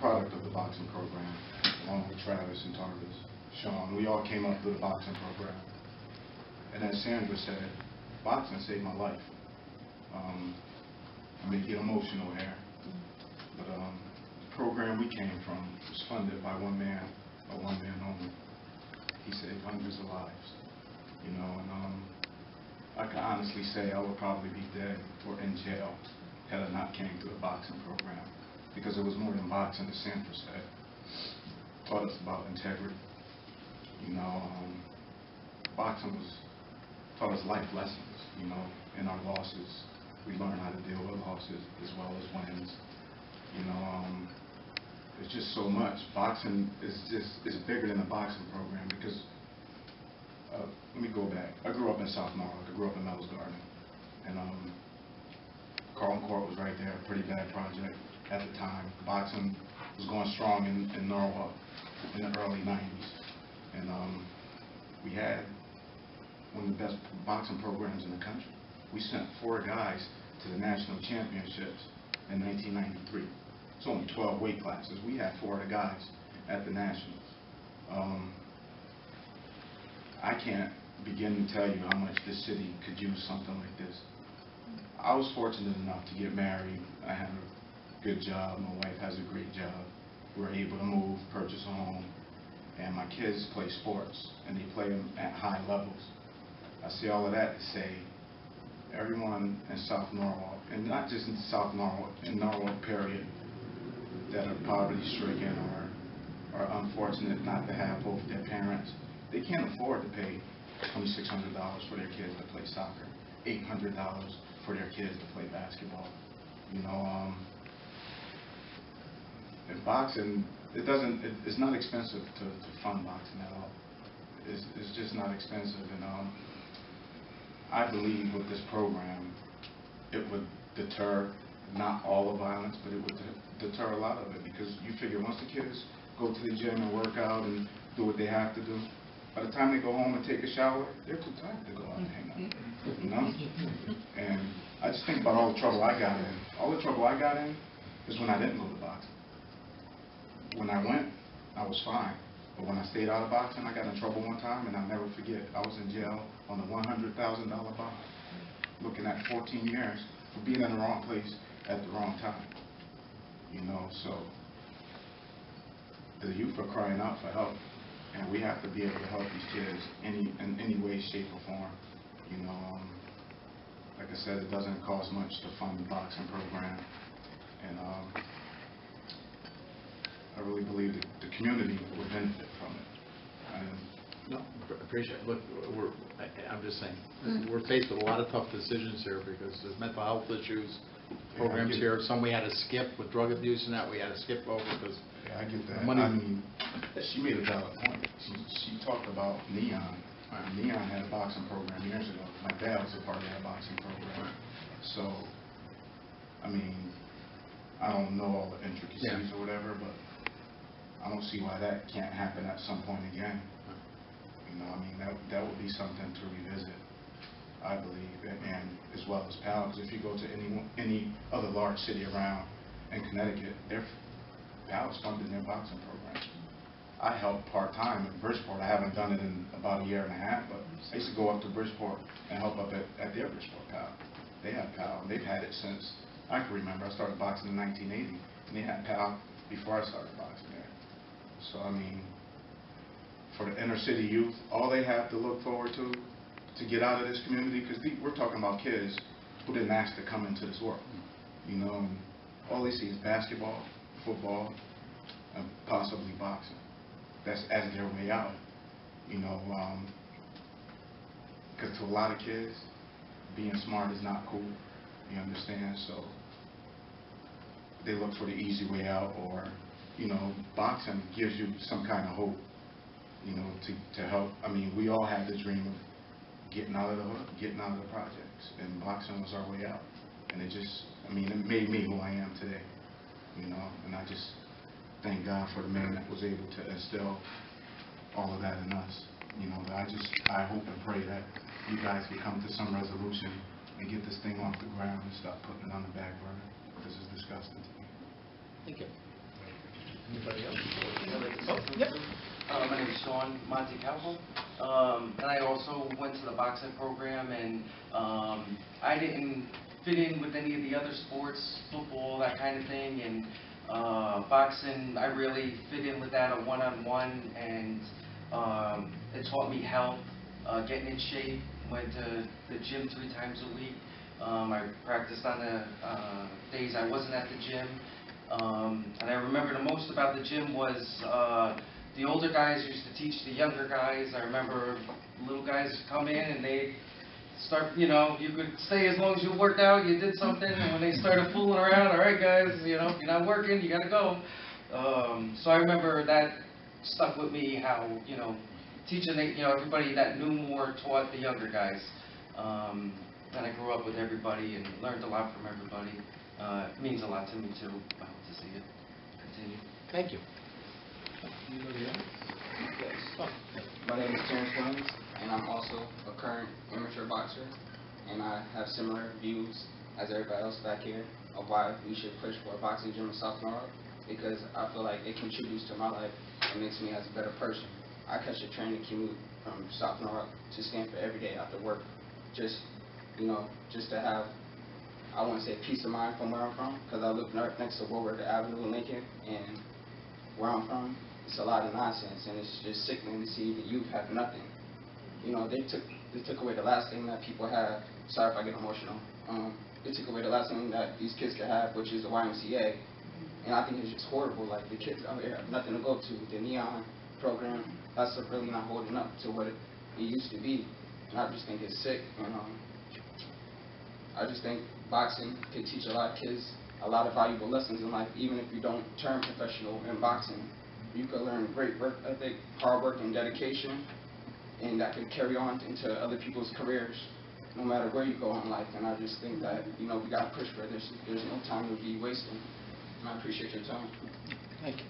product of the boxing program, along with Travis and Tarvis, Sean. We all came up through the boxing program. And as Sandra said, boxing saved my life. I may get emotional here, but the program we came from was funded by one man only. He saved hundreds of lives, you know, and I can honestly say I would probably be dead or in jail had I not came through the boxing program, because it was more than boxing, as Sandra said. Taught us about integrity, you know. Boxing taught us life lessons, you know. In our losses, we learned how to deal with losses as well as wins, you know. It's just so much. Boxing is bigger than the boxing program, because let me go back. I grew up in South Norwalk. I grew up in Mel's Garden, and Carlton Court was right there. A pretty bad project at the time. Boxing was going strong in Norwalk in the early 90s, and we had one of the best boxing programs in the country. We sent 4 guys to the national championships in 1993. It's only 12 weight classes. We had 4 of the guys at the nationals. I can't begin to tell you how much this city could use something like this. I was fortunate enough to get married. I have a good job. My wife has a great job. We're able to move, purchase a home, and my kids play sports, and they play them at high levels. I say all of that to say everyone in South Norwalk, and not just in South Norwalk, in Norwalk period, that are poverty-stricken or are unfortunate not to have both their parents, they can't afford to pay $2,600 for their kids to play soccer, $800 for their kids to play basketball. You know, in boxing, it's not expensive to fund boxing at all. It's just not expensive, and I believe with this program, it would deter not all the violence, but it would deter a lot of it, because you figure once the kids go to the gym and work out and do what they have to do, by the time they go home and take a shower, they're too tired to go out and hang out, you know? And I just think about all the trouble I got in. All the trouble I got in is when I didn't go to boxing. When I went, I was fine. But when I stayed out of boxing, I got in trouble one time, and I'll never forget. I was in jail on a $100,000 bond, looking at 14 years for being in the wrong place at the wrong time. You know, so the youth are crying out for help, and we have to be able to help these kids in any way, shape, or form. You know, like I said, it doesn't cost much to fund the boxing program, and I really believe that the community will benefit from it. No, appreciate it. Look, I'm just saying, we're faced with a lot of tough decisions here, because there's mental health issues, programs here. Some we had to skip with drug abuse, and that we had to skip over because. Yeah, I get that. I mean, she made a valid point. She talked about Neon. Neon had a boxing program years ago. My dad was a part of that boxing program. So, I mean, I don't know all the intricacies or whatever, but I don't see why that can't happen at some point again. You know, I mean, that would be something to revisit, I believe, and as well as PAL, because if you go to any other large city around in Connecticut, PAL's funding their boxing program. I help part-time in Bridgeport. I haven't done it in about a year and a half, but I used to go up to Bridgeport and help up at their Bridgeport PAL. They have PAL, and they've had it since I can remember. I started boxing in 1980, and they had PAL before I started boxing there. So, I mean, for the inner city youth, all they have to look forward to get out of this community, because we're talking about kids who didn't ask to come into this world, you know, and all they see is basketball, football, and possibly boxing. That's as their way out, you know, because to a lot of kids, being smart is not cool, you understand? So they look for the easy way out, or, you know, boxing gives you some kind of hope, you know, to help. I mean, we all had the dream of getting out of the hood, getting out of the projects, and boxing was our way out. And it just, I mean, it made me who I am today, you know, and I just thank God for the man that was able to instill all of that in us, you know. But I hope and pray that you guys can come to some resolution and get this thing off the ground and stop putting it on the back burner, because it's disgusting to me. Thank you. Yep. My name is Sean Montecalvo, and I also went to the boxing program, and I didn't fit in with any of the other sports, football, that kind of thing, and boxing, I really fit in with that, a one-on-one, and it taught me health, getting in shape, went to the gym 3 times a week. I practiced on the days I wasn't at the gym, and I remember the most about the gym was the older guys used to teach the younger guys. I remember little guys come in and they start, you know, you could stay as long as you worked out, you did something, and when they started fooling around, all right guys, you know, if you're not working, you gotta go. So I remember that stuck with me, how, you know, teaching, you know, everybody that knew more taught the younger guys. And I grew up with everybody and learned a lot from everybody. It means a lot to me too. I hope to see it continue. Thank you. My name is Terrence Williams, and I'm also a current amateur boxer, and I have similar views as everybody else back here of why we should push for a boxing gym in South Norwalk, because I feel like it contributes to my life and makes me as a better person. I catch a train and commute from South Norwalk to Stanford every day after work, just, you know, just to have, I want to say, peace of mind from where I'm from, because I live next to Woodward Avenue in Lincoln, and where I'm from, it's a lot of nonsense, and it's just sickening to see the youth have nothing. You know, they took away the last thing that people have. Sorry if I get emotional. They took away the last thing that these kids could have, which is the YMCA, and I think it's just horrible. Like, the kids out here have nothing to go to. The Neon program, that's really not holding up to what it used to be, and I just think it's sick. And I just think boxing can teach a lot of kids a lot of valuable lessons in life, even if you don't turn professional in boxing. You can learn great work ethic, hard work, and dedication, and that can carry on into other people's careers, no matter where you go in life. And I just think that, you know, we got to push for this. There's no time to be wasting. And I appreciate your time. Thank you.